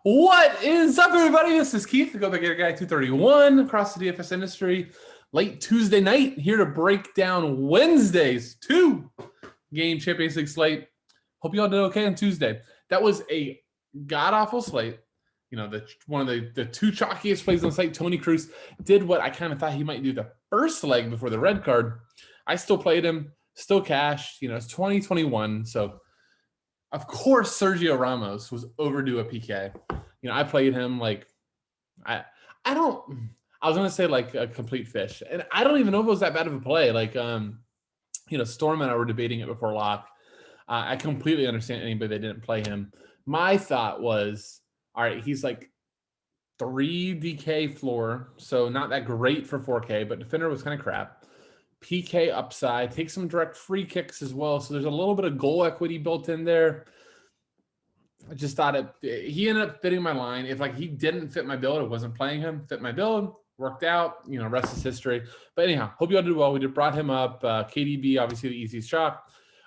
What is up, everybody? This is Keith, the Go Back Guy 231 across the DFS industry. Late Tuesday night, here to break down Wednesday's two-game Champions League slate. Hope you all did okay on Tuesday. That was a god-awful slate. You know, one of the two chalkiest plays on the slate. Tony Cruz did what I kind of thought he might do the first leg before the red card. I still played him, still cashed. You know, it's 2021, so of course Sergio Ramos was overdue a PK. You know, I played him like I was gonna say like a complete fish, and I don't even know if it was that bad of a play. Like you know, Storm and I were debating it before lock. I completely understand anybody that didn't play him. My thought was, all right, he's like 3 DK floor, so not that great for 4K, but defender was kind of crap. PK upside, take some direct free kicks as well, so there's a little bit of goal equity built in there. I just thought he ended up fitting my line. If like he didn't fit my build, I wasn't playing him. Fit my build, worked out. You know, rest is history. But anyhow, hope you all did well. We brought him up. KDB, obviously the easiest shot.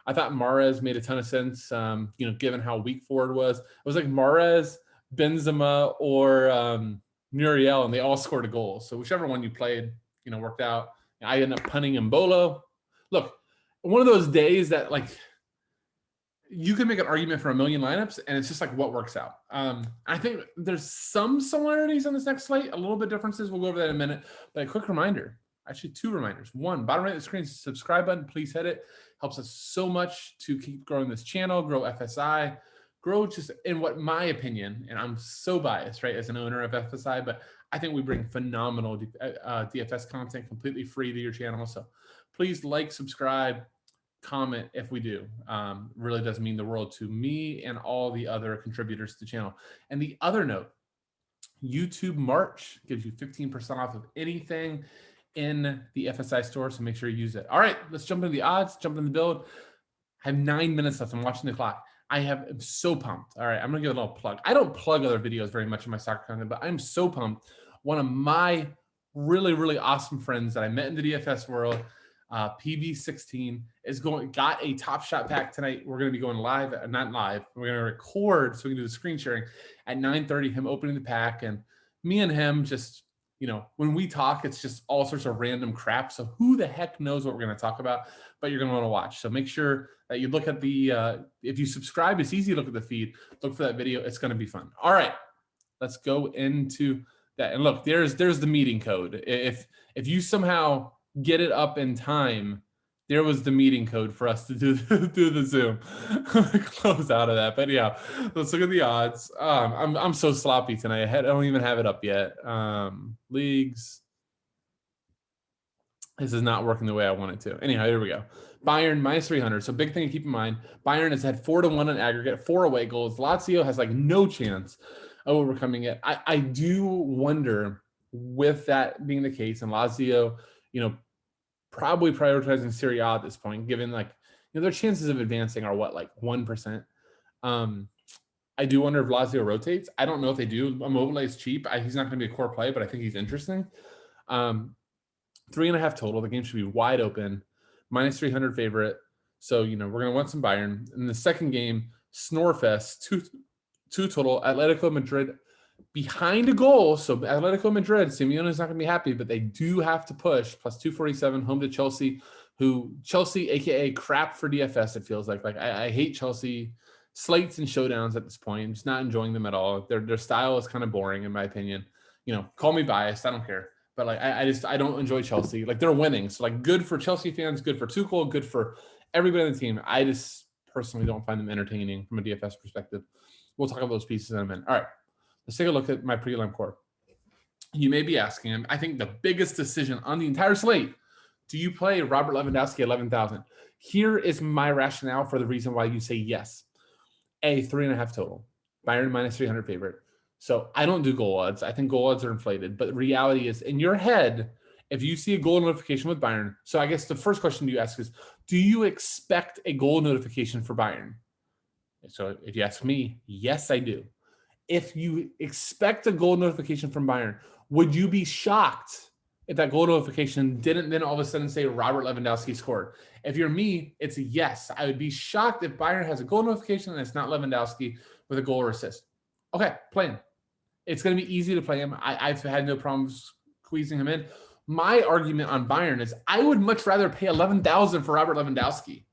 I thought Mahrez made a ton of sense. You know, given how weak forward was, it was like Mahrez, Benzema, or Muriel, and they all scored a goal. So whichever one you played, you know, worked out. I ended up punting Mbolo. Look, one of those days that like you can make an argument for a million lineups, and it's just like what works out. I think there's some similarities on this next slate, a little bit differences. We'll go over that in a minute. But a quick reminder, actually 2 reminders. One, bottom right of the screen, subscribe button. Please hit it. Helps us so much to keep growing this channel, grow FSI, grow just in what my opinion, and I'm so biased, right, as an owner of FSI, but I think we bring phenomenal DFS content completely free to your channel. So please like, subscribe, comment if we do. Really does mean the world to me and all the other contributors to the channel. And the other note, YouTube March gives you 15% off of anything in the FSI store, so make sure you use it. All right, let's jump into the odds, jump into the build. I have 9 minutes left. I'm watching the clock. I'm so pumped. All right, I'm going to give a little plug. I don't plug other videos very much in my soccer content, but I'm so pumped. One of my really, really awesome friends that I met in the DFS world, PV16, got a Top Shot pack tonight. We're going to be going live, not live. We're going to record so we can do the screen sharing at 9:30, him opening the pack, and me and him just, you know, when we talk, it's just all sorts of random crap. So who the heck knows what we're going to talk about, but you're going to want to watch. So make sure that you look at the, if you subscribe, it's easy to look at the feed, look for that video. It's going to be fun. All right, let's go into that. And look, there's the meeting code. If you somehow get it up in time, there was the meeting code for us to do the Zoom. Close out of that. But yeah, let's look at the odds. I'm so sloppy tonight. I don't even have it up yet. Leagues. This is not working the way I want it to. Anyhow, here we go. Bayern minus 300. So big thing to keep in mind. Bayern has had 4-1 in aggregate, 4 away goals. Lazio has like no chance of overcoming it. I do wonder, with that being the case, and Lazio, you know, probably prioritizing Serie A at this point, given like, you know, their chances of advancing are what, like 1%. I do wonder if Lazio rotates. I don't know if they do. Immobile is cheap. He's not going to be a core play, but I think he's interesting. 3.5 total. The game should be wide open. Minus 300 favorite. So, you know, we're going to want some Bayern. In the second game, Snorefest, 2 total. Atletico Madrid behind a goal. So Atletico Madrid, Simeone is not going to be happy, but they do have to push. Plus 247, home to Chelsea, aka crap for DFS, it feels like. Like I hate Chelsea slates and showdowns at this point. I'm just not enjoying them at all. Their style is kind of boring, in my opinion. You know, call me biased. I don't care. But like I don't enjoy Chelsea. Like they're winning. So like good for Chelsea fans, good for Tuchel, good for everybody on the team. I just personally don't find them entertaining from a DFS perspective. We'll talk about those pieces in a minute. All right. Let's take a look at my prelim core. You may be asking, I think the biggest decision on the entire slate, do you play Robert Lewandowski 11,000? Here is my rationale for the reason why you say yes. 3.5 total. Bayern minus 300 favorite. So I don't do goal odds. I think goal odds are inflated. But the reality is, in your head, if you see a goal notification with Bayern, so I guess the first question you ask is, do you expect a goal notification for Bayern? So if you ask me, yes, I do. If you expect a goal notification from Bayern, would you be shocked if that goal notification didn't then all of a sudden say Robert Lewandowski scored? If you're me, it's a yes. I would be shocked if Bayern has a goal notification and it's not Lewandowski with a goal or assist. Okay, plan. It's going to be easy to play him. I've had no problems squeezing him in. My argument on Bayern is I would much rather pay 11,000 for Robert Lewandowski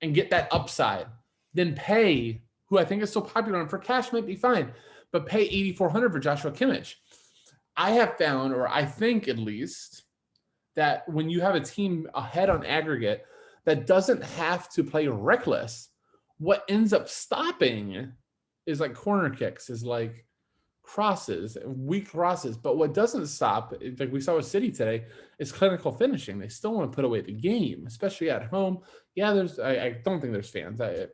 and get that upside than pay who I think is so popular and for cash might be fine, but pay 8,400 for Joshua Kimmich. I have found, or I think at least, that when you have a team ahead on aggregate that doesn't have to play reckless, what ends up stopping is like corner kicks, is like crosses, weak crosses. But what doesn't stop, like we saw with City today, is clinical finishing. They still want to put away the game, especially at home. Yeah, I don't think there's fans. I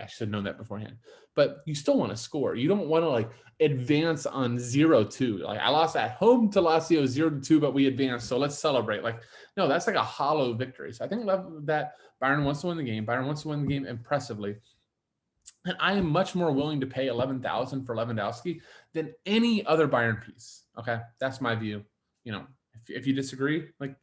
should have known that beforehand. But you still want to score. You don't want to like advance on 0-2. Like I lost at home to Lazio 0-2, but we advanced. So let's celebrate. Like, no, that's like a hollow victory. So I think that Bayern wants to win the game. Bayern wants to win the game impressively. And I am much more willing to pay 11,000 for Lewandowski than any other Bayern piece. Okay, that's my view. You know, if you disagree, like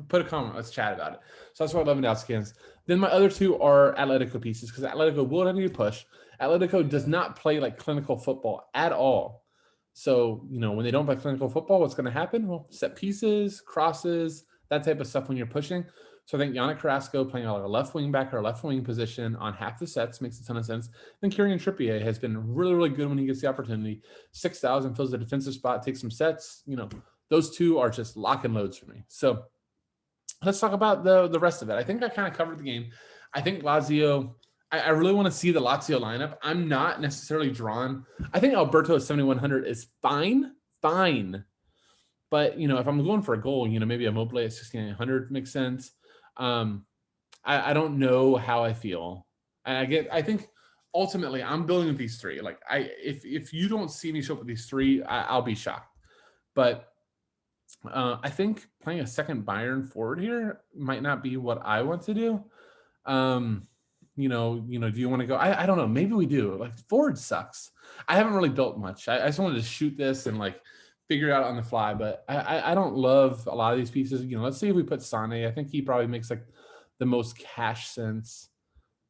put a comment. Let's chat about it. So that's why Lewandowski is. Then my other two are Atletico pieces because Atletico will need to push. Atletico does not play like clinical football at all. So, you know, when they don't play clinical football, what's going to happen? Well, set pieces, crosses, that type of stuff when you're pushing. So I think Yannick Carrasco playing a left wing back or left wing position on half the sets makes a ton of sense. Then Kylian Trippier has been really, really good when he gets the opportunity. 6,000 fills the defensive spot, takes some sets. You know, those two are just lock and loads for me. So let's talk about the rest of it. I think I kind of covered the game. I think Lazio, I really want to see the Lazio lineup. I'm not necessarily drawn. I think Alberto at 7,100 is fine. But, you know, if I'm going for a goal, you know, maybe a Immobile at 6,900 makes sense. I don't know how I feel. I think ultimately I'm building with these three. Like if you don't see me show up with these three, I'll be shocked. But I think playing a second Bayern forward here might not be what I want to do. You know, do you want to go? I don't know. Maybe we do. Like forward sucks. I haven't really built much. I just wanted to shoot this and like figure it out on the fly. But I don't love a lot of these pieces. You know, let's see if we put Sane. I think he probably makes like the most cash sense.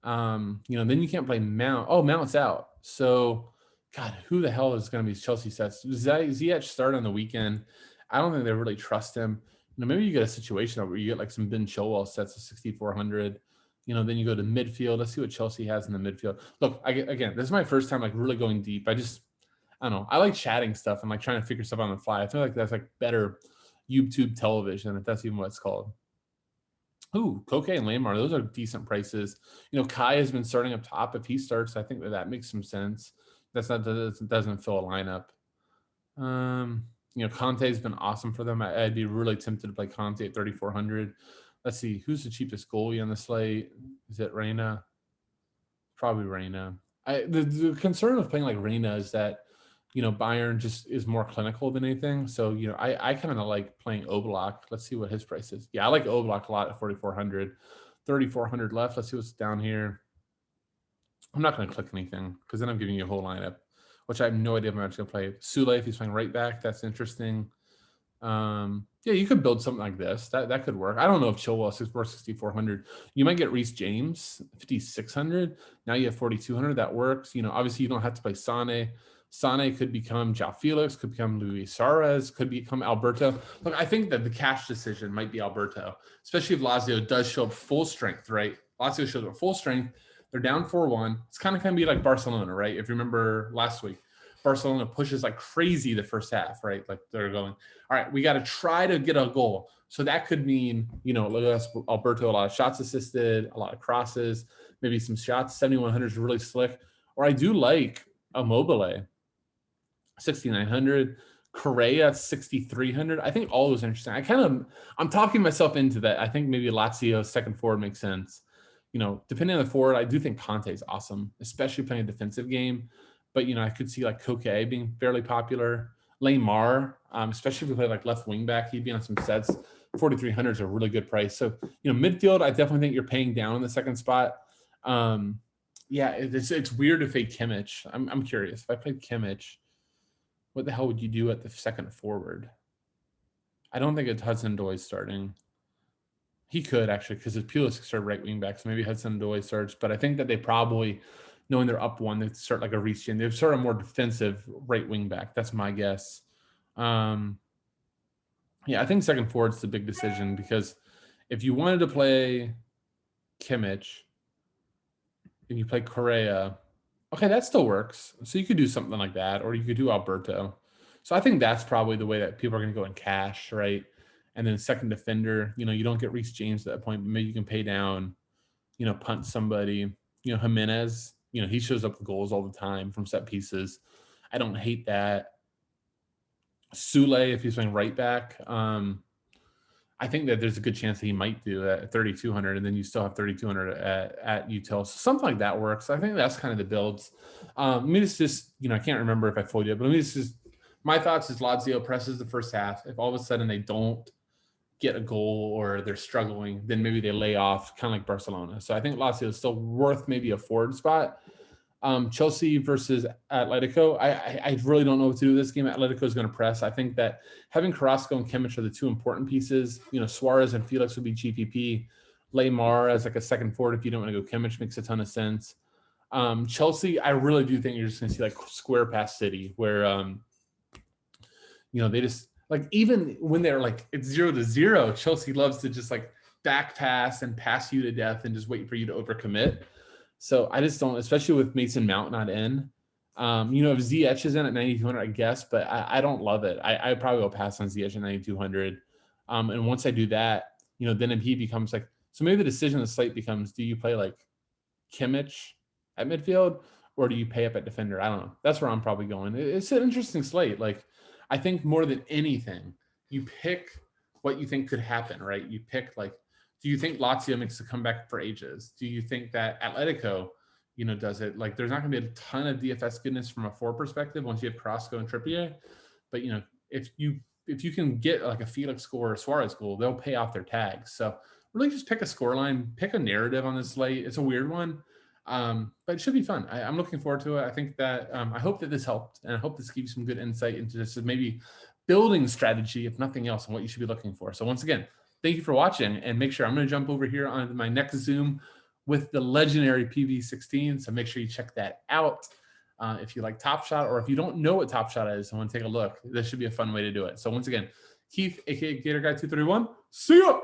You know, then you can't play Mount. Oh, Mount's out. So, God, who the hell is going to be Chelsea sets? Ziyech start on the weekend. I don't think they really trust him. You know, maybe you get a situation where you get like some Ben Chilwell sets of 6,400. You know, then you go to midfield. Let's see what Chelsea has in the midfield. Look, again, this is my first time like really going deep. I don't know. I like chatting stuff and like trying to figure stuff on the fly. I feel like that's like better YouTube television, if that's even what it's called. Ooh, Koke and Lamar, those are decent prices. You know, Kai has been starting up top. If he starts, I think that makes some sense. Doesn't fill a lineup. You know, Conte's been awesome for them. I'd be really tempted to play Conte at 3,400. Let's see, who's the cheapest goalie on the slate? Is it Reina? Probably Reina. The concern with playing like Reina is that, you know, Bayern just is more clinical than anything. So, you know, I kind of like playing Oblak. Let's see what his price is. Yeah, I like Oblak a lot at 4,400. 3,400 left. Let's see what's down here. I'm not going to click anything because then I'm giving you a whole lineup, which I have no idea if I'm actually going to play. Sule, if he's playing right back, that's interesting. Yeah, you could build something like this. That could work. I don't know if Chilwell is worth 6,400. You might get Reece James 5,600. Now you have 4,200. That works. You know, obviously you don't have to play Sane. Sane could become João Felix, could become Luis Suarez, could become Alberto. Look, I think that the cash decision might be Alberto, especially if Lazio does show up full strength, right? Lazio shows up full strength. They're down 4-1. It's kind of going to be like Barcelona, right? If you remember last week, Barcelona pushes like crazy the first half, right? Like they're going, all right, we got to try to get a goal. So that could mean, you know, Alberto, a lot of shots assisted, a lot of crosses, maybe some shots. 7,100 is really slick. Or I do like Immobile, 6,900. Correa, 6,300. I think all those are interesting. I'm talking myself into that. I think maybe Lazio second forward makes sense. You know, depending on the forward, I do think Conte is awesome, especially playing a defensive game. But, you know, I could see like Koke being fairly popular. Lamar, especially if we play like left wing back, he'd be on some sets. 4,300 is a really good price. So, you know, midfield, I definitely think you're paying down in the second spot. Yeah, it's weird to fade Kimmich. I'm curious. If I played Kimmich, what the hell would you do at the second forward? I don't think it's Hudson-Odoi starting. He could actually, because his Pulisic started right wing back, so maybe Hudson-Odoi starts. But I think that they probably knowing they're up one, they start like a reach chain. They're sort of more defensive right wing back. That's my guess. Yeah, I think second forward's the big decision, because if you wanted to play Kimmich and you play Correa, okay, that still works. So you could do something like that, or you could do Alberto. So I think that's probably the way that people are going to go in cash, right? And then second defender, you don't get Reece James at that point, but maybe you can pay down, punt somebody, Jimenez, he shows up with goals all the time from set pieces. I don't hate that. Sule, if he's playing right back, I think that there's a good chance that he might do at 3,200, and then you still have 3,200 at UTL. So something like that works. I think that's kind of the builds. Let me just, I can't remember if I followed you, but let me just, my thoughts is Lazio presses the first half. If all of a sudden they don't get a goal or they're struggling, then maybe they lay off, kind of like Barcelona. So I think Lazio is still worth maybe a forward spot. Chelsea versus Atletico. I really don't know what to do with this game. Atletico is going to press. I think that having Carrasco and Kimmich are the two important pieces. Suarez and Felix would be GPP. Lamar as like a second forward if you don't want to go Kimmich makes a ton of sense. Chelsea, I really do think you're just going to see like square past City, where they just like, even when they're like it's 0-0, Chelsea loves to just like back pass and pass you to death and just wait for you to overcommit. So I just don't, especially with Mason Mount not in. If Ziyech is in at 9,200, I guess, but I don't love it. I probably will pass on Ziyech at 9,200. And once I do that, then he becomes like, so maybe the decision of the slate becomes, do you play like Kimmich at midfield, or do you pay up at defender? I don't know. That's where I'm probably going. It's an interesting slate. Like, I think more than anything, you pick what you think could happen, right? You pick like, do you think Lazio makes a comeback for ages? Do you think that Atletico, does it? Like, there's not going to be a ton of DFS goodness from a forward perspective once you have Carrasco and Trippier. But, if you can get like a Felix goal or a Suarez goal, they'll pay off their tags. So really just pick a scoreline, pick a narrative on this slate. It's a weird one, but it should be fun. I'm looking forward to it. I think that I hope that this helped, and I hope this gives you some good insight into just maybe building strategy, if nothing else, and what you should be looking for. So once again, thank you for watching, and make sure I'm going to jump over here on my next Zoom with the legendary PV16. So make sure you check that out. If you like Top Shot, or if you don't know what Top Shot is and want to take a look, this should be a fun way to do it. So once again, Keith, aka Gator Guy 231. See ya.